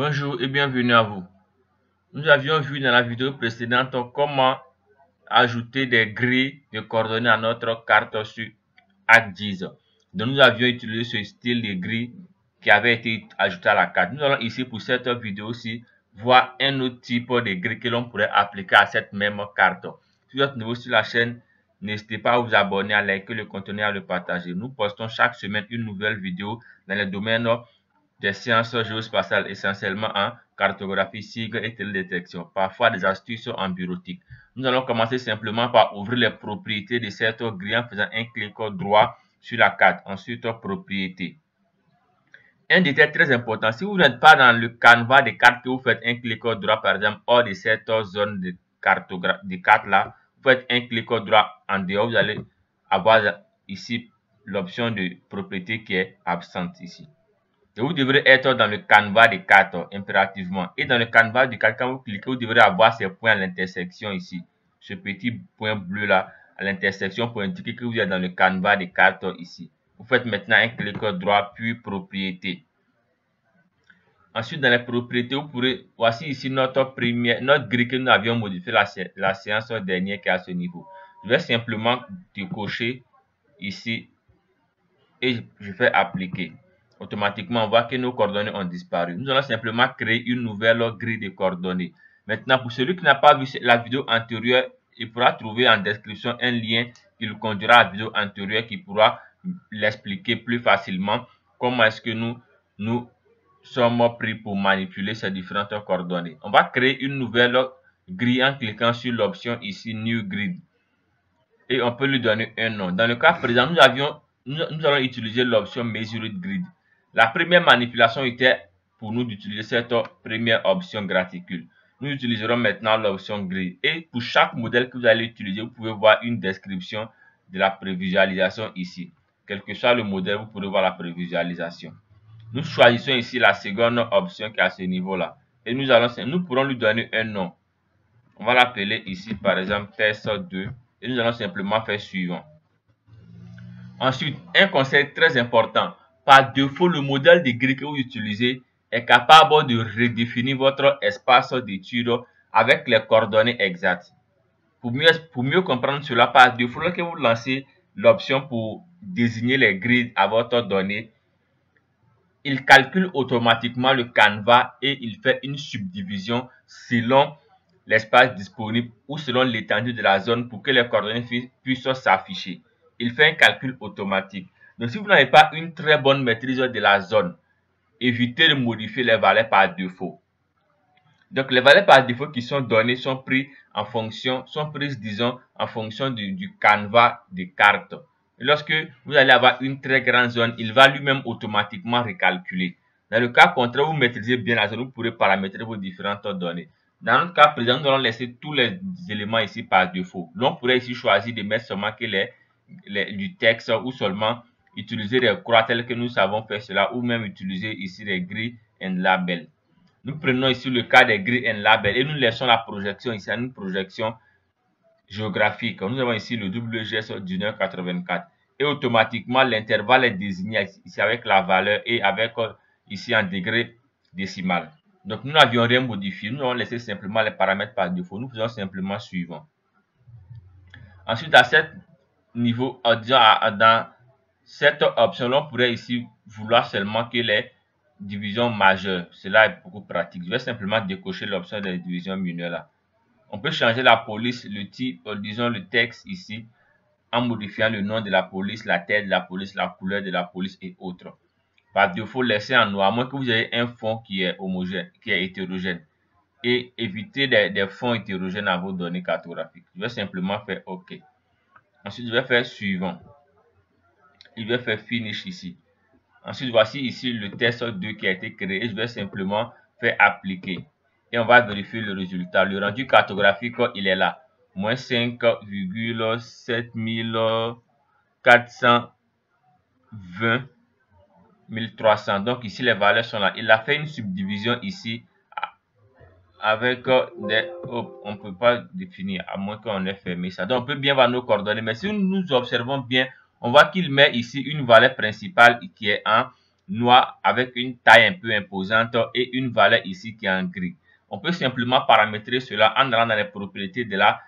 Bonjour et bienvenue à vous. Nous avions vu dans la vidéo précédente comment ajouter des grilles de coordonnées à notre carte sur ArcGIS. Donc nous avions utilisé ce style de grille qui avait été ajouté à la carte. Nous allons ici pour cette vidéo-ci voir un autre type de grille que l'on pourrait appliquer à cette même carte. Si vous êtes nouveau sur la chaîne, n'hésitez pas à vous abonner, à liker le contenu et à le partager. Nous postons chaque semaine une nouvelle vidéo dans le domaine des sciences géospatiales, essentiellement en cartographie, sigle et télédétection, parfois des astuces en bureautique. Nous allons commencer simplement par ouvrir les propriétés de cette grille en faisant un clic droit sur la carte. Ensuite, propriétés. Un détail très important, si vous n'êtes pas dans le canevas des cartes que vous faites un clic droit, par exemple, hors de cette zone de carte là, vous faites un clic droit en dehors, vous allez avoir ici l'option de propriété qui est absente ici. Et vous devrez être dans le canevas des cartes impérativement. Et dans le canevas du carte, quand vous cliquez, vous devrez avoir ces points à l'intersection ici. Ce petit point bleu là à l'intersection pour indiquer que vous êtes dans le canevas des cartes ici. Vous faites maintenant un clic droit puis propriété. Ensuite, dans les propriétés, vous pourrez, voici ici notre grille que nous avions modifié la séance dernière qui est à ce niveau. Je vais simplement décocher ici et je fais appliquer. Automatiquement, on voit que nos coordonnées ont disparu. Nous allons simplement créer une nouvelle grille de coordonnées. Maintenant, pour celui qui n'a pas vu la vidéo antérieure, il pourra trouver en description un lien qui le conduira à la vidéo antérieure qui pourra l'expliquer plus facilement comment est-ce que nous sommes pris pour manipuler ces différentes coordonnées. On va créer une nouvelle grille en cliquant sur l'option ici New Grid. Et on peut lui donner un nom. Dans le cas présent, nous allons utiliser l'option Measured Grid. La première manipulation était pour nous d'utiliser cette première option graticule. Nous utiliserons maintenant l'option Grid. Et pour chaque modèle que vous allez utiliser, vous pouvez voir une description de la prévisualisation ici. Quel que soit le modèle, vous pourrez voir la prévisualisation. Nous choisissons ici la seconde option qui est à ce niveau-là. Et nous pourrons lui donner un nom. On va l'appeler ici par exemple test 2. Et nous allons simplement faire suivant. Ensuite, un conseil très important. Par défaut, le modèle de grille que vous utilisez est capable de redéfinir votre espace d'étude avec les coordonnées exactes. Pour mieux comprendre cela, par défaut, lorsque vous lancez l'option pour désigner les grilles à votre donnée, il calcule automatiquement le canevas et il fait une subdivision selon l'espace disponible ou selon l'étendue de la zone pour que les coordonnées puissent s'afficher. Il fait un calcul automatique. Donc, si vous n'avez pas une très bonne maîtrise de la zone, évitez de modifier les valeurs par défaut. Donc, les valeurs par défaut qui sont données sont prises, disons, en fonction du canevas des cartes. Et lorsque vous allez avoir une très grande zone, il va lui-même automatiquement recalculer. Dans le cas contraire, vous maîtrisez bien la zone, vous pourrez paramétrer vos différentes données. Dans notre cas présent, nous allons laisser tous les éléments ici par défaut. L'on pourrait ici choisir de mettre seulement que du texte ou seulement utiliser des croix telles que nous savons faire cela ou même utiliser ici les grilles and labels. Nous prenons ici le cas des grilles and labels et nous laissons la projection ici à une projection géographique. Nous avons ici le WGS 1984 et automatiquement l'intervalle est désigné ici avec la valeur et avec ici en degré décimal. Donc nous n'avions rien modifié, nous allons laisser simplement les paramètres par défaut. Nous faisons simplement suivant. Ensuite, à ce niveau, dans cette option, on pourrait ici vouloir seulement que les divisions majeures. Cela est beaucoup pratique. Je vais simplement décocher l'option des divisions mineures là. On peut changer la police, le type, disons le texte ici, en modifiant le nom de la police, la taille de la police, la couleur de la police et autres. Par défaut, laissez en noir, à moins que vous ayez un fond qui est homogène, qui est hétérogène. Et évitez des fonds hétérogènes à vos données cartographiques. Je vais simplement faire OK. Ensuite, je vais faire suivant. Je vais faire finish ici. Ensuite, voici ici le test 2 qui a été créé. Je vais simplement faire appliquer. Et on va vérifier le résultat. Le rendu cartographique, il est là. Moins 5,7420 1300. Donc ici, les valeurs sont là. Il a fait une subdivision ici avec des... on ne peut pas définir, à moins qu'on ait fermé ça. Donc on peut bien voir nos coordonnées. Mais si nous observons bien, on voit qu'il met ici une valeur principale qui est en noir avec une taille un peu imposante et une valeur ici qui est en gris. On peut simplement paramétrer cela en allant dans les propriétés de la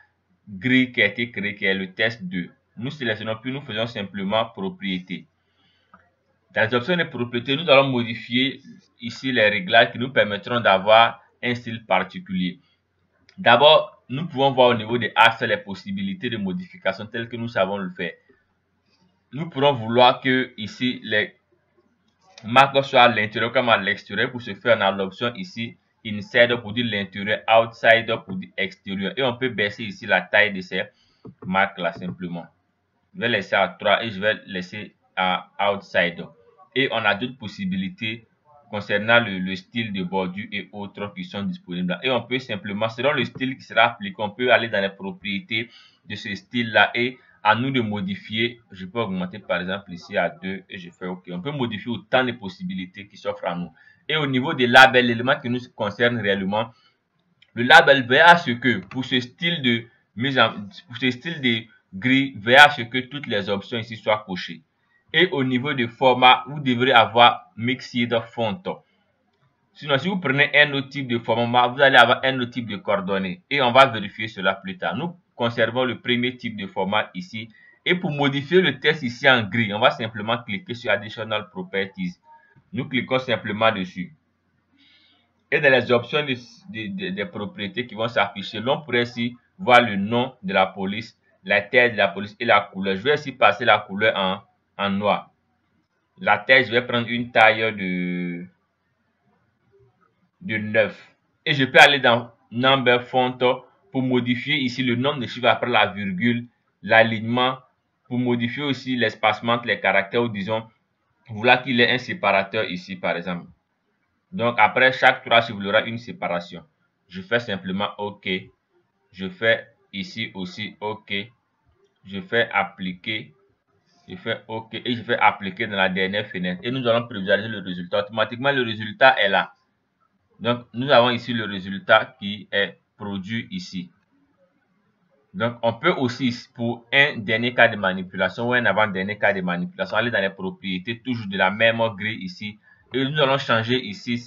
grille qui a été créée, qui est le test 2. Nous sélectionnons puis nous faisons simplement propriété. Dans les options de propriété, nous allons modifier ici les réglages qui nous permettront d'avoir un style particulier. D'abord, nous pouvons voir au niveau des axes les possibilités de modification telles que nous savons le faire. Nous pourrons vouloir que ici les marques soient à l'intérieur comme à l'extérieur. Pour ce faire, on a l'option ici inside pour dire l'intérieur, outside pour dire extérieur. Et on peut baisser ici la taille de ces marques là simplement. Je vais laisser à 3 et je vais laisser à outside. Et on a d'autres possibilités concernant le style de bordure et autres qui sont disponibles. Et on peut simplement, selon le style qui sera appliqué, on peut aller dans les propriétés de ce style-là et à nous de modifier. Je peux augmenter par exemple ici à 2 et je fais OK. On peut modifier autant de possibilités qui s'offrent à nous. Et au niveau des labels, l'élément qui nous concerne réellement, le label veille à ce que pour ce style de gris, veillez à ce que toutes les options ici soient cochées. Et au niveau de format, vous devrez avoir Mixed Font. Sinon, si vous prenez un autre type de format, vous allez avoir un autre type de coordonnées. Et on va vérifier cela plus tard. Nous conservons le premier type de format ici. Et pour modifier le texte ici en gris, on va simplement cliquer sur Additional Properties. Nous cliquons simplement dessus. Et dans les options des propriétés qui vont s'afficher, l'on pourrait ici voir le nom de la police, la taille de la police et la couleur. Je vais ici passer la couleur en noir. La taille, je vais prendre une taille de 9. Et je peux aller dans Number Font pour modifier ici le nombre de chiffres après la virgule, l'alignement, pour modifier aussi l'espacement entre les caractères ou disons, voilà qu'il y ait un séparateur ici par exemple. Donc après chaque 3 chiffres, il y aura une séparation. Je fais simplement OK. Je fais ici aussi OK. Je fais appliquer. Je fais OK et je fais appliquer dans la dernière fenêtre. Et nous allons visualiser le résultat. Automatiquement, le résultat est là. Donc, nous avons ici le résultat qui est produit ici. Donc, on peut aussi, pour un dernier cas de manipulation ou un avant-dernier cas de manipulation, aller dans les propriétés, toujours de la même grille ici. Et nous allons changer ici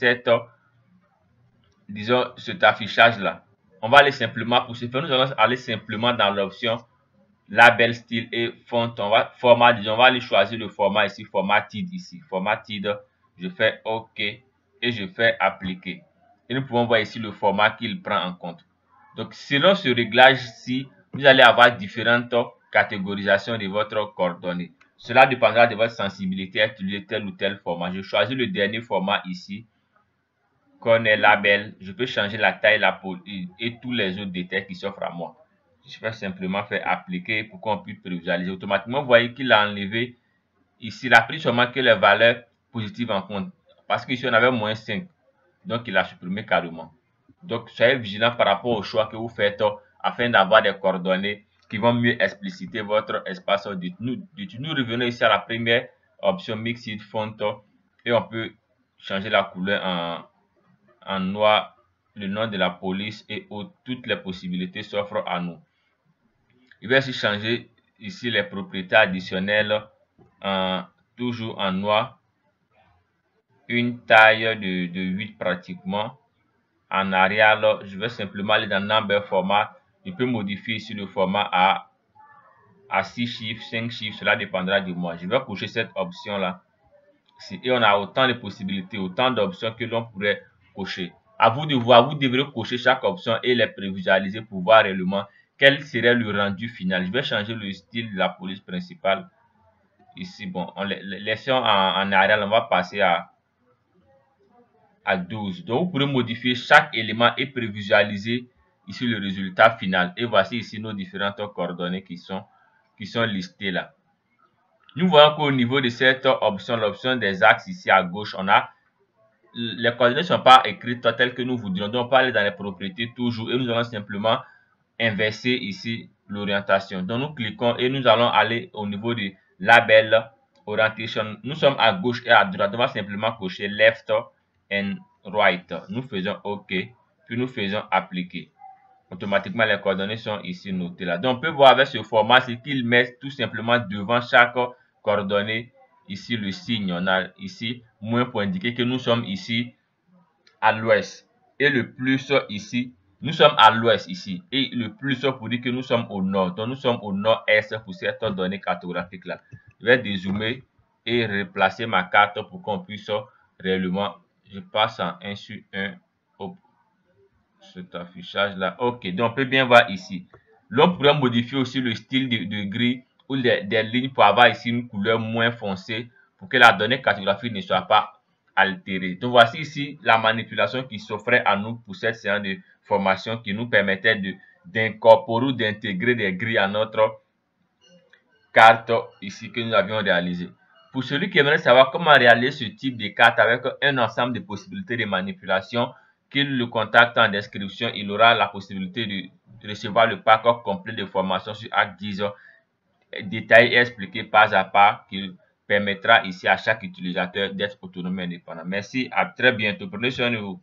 disons, cet affichage-là. On va aller simplement, pour ce faire, nous allons aller simplement dans l'option label style et font. On va format, disons, on va aller choisir le format ici, formatted ici. Formatted, je fais OK et je fais appliquer. Et nous pouvons voir ici le format qu'il prend en compte. Donc, selon ce réglage-ci, vous allez avoir différentes catégorisations de votre coordonnée. Cela dépendra de votre sensibilité à utiliser tel ou tel format. Je choisis le dernier format ici, qu'on est label. Je peux changer la taille, la police et tous les autres détails qui s'offrent à moi. Je vais simplement faire appliquer pour qu'on puisse visualiser. Automatiquement, vous voyez qu'il a enlevé ici, il a pris seulement que les valeurs positives en compte. Parce qu'ici, on avait moins 5. Donc, il a supprimé carrément. Donc, soyez vigilant par rapport au choix que vous faites afin d'avoir des coordonnées qui vont mieux expliciter votre espace audit. Nous revenons ici à la première option Mixed Font et on peut changer la couleur en noir, le nom de la police et toutes les possibilités s'offrent à nous. Je vais aussi changer ici les propriétés additionnelles toujours en noir, une taille de 8 pratiquement. En Arial, je vais simplement aller dans Number Format. Je peux modifier ici le format à 6 chiffres, 5 chiffres, cela dépendra de moi. Je vais cocher cette option-là. Et on a autant de possibilités, autant d'options que l'on pourrait cocher. À vous de voir, vous devrez cocher chaque option et les prévisualiser pour voir réellement quel serait le rendu final. Je vais changer le style de la police principale. Ici, bon, laissons en Arial, on va passer à 12. Donc, vous pourrez modifier chaque élément et prévisualiser ici le résultat final. Et voici ici nos différentes coordonnées qui sont listées là. Nous voyons qu'au niveau de cette option, l'option des axes ici à gauche, on a les coordonnées ne sont pas écrites telles que nous voudrions. Donc, on peut aller dans les propriétés toujours et nous allons simplement inverser ici l'orientation. Donc, nous cliquons et nous allons aller au niveau de label orientation. Nous sommes à gauche et à droite. On va simplement cocher left and right. Nous faisons OK, puis nous faisons appliquer. Automatiquement, les coordonnées sont ici notées là. Donc, on peut voir avec ce format, c'est qu'il met tout simplement devant chaque coordonnée ici le signe, on a ici moins pour indiquer que nous sommes ici à l'ouest. Et le plus ici, nous sommes à l'ouest ici. Et le plus pour dire que nous sommes au nord. Donc nous sommes au nord-est pour cette donnée cartographique là. Je vais dézoomer et replacer ma carte pour qu'on puisse réellement. Je passe en 1 sur 1 au cet affichage là. Ok, donc on peut bien voir ici. L'on pourrait modifier aussi le style de gris ou des lignes pour avoir ici une couleur moins foncée pour que la donnée cartographique ne soit pas altérée. Donc voici ici la manipulation qui s'offrait à nous pour cette séance de formation qui nous permettait d'incorporer ou d'intégrer des grilles à notre carte ici que nous avions réalisée. Pour celui qui aimerait savoir comment réaliser ce type de carte avec un ensemble de possibilités de manipulation, qu'il le contacte en description, il aura la possibilité de recevoir le pack complet de formation sur ArcGIS détaillé et expliqué pas à pas qui permettra ici à chaque utilisateur d'être autonome et indépendant. Merci, à très bientôt. Prenez soin de vous.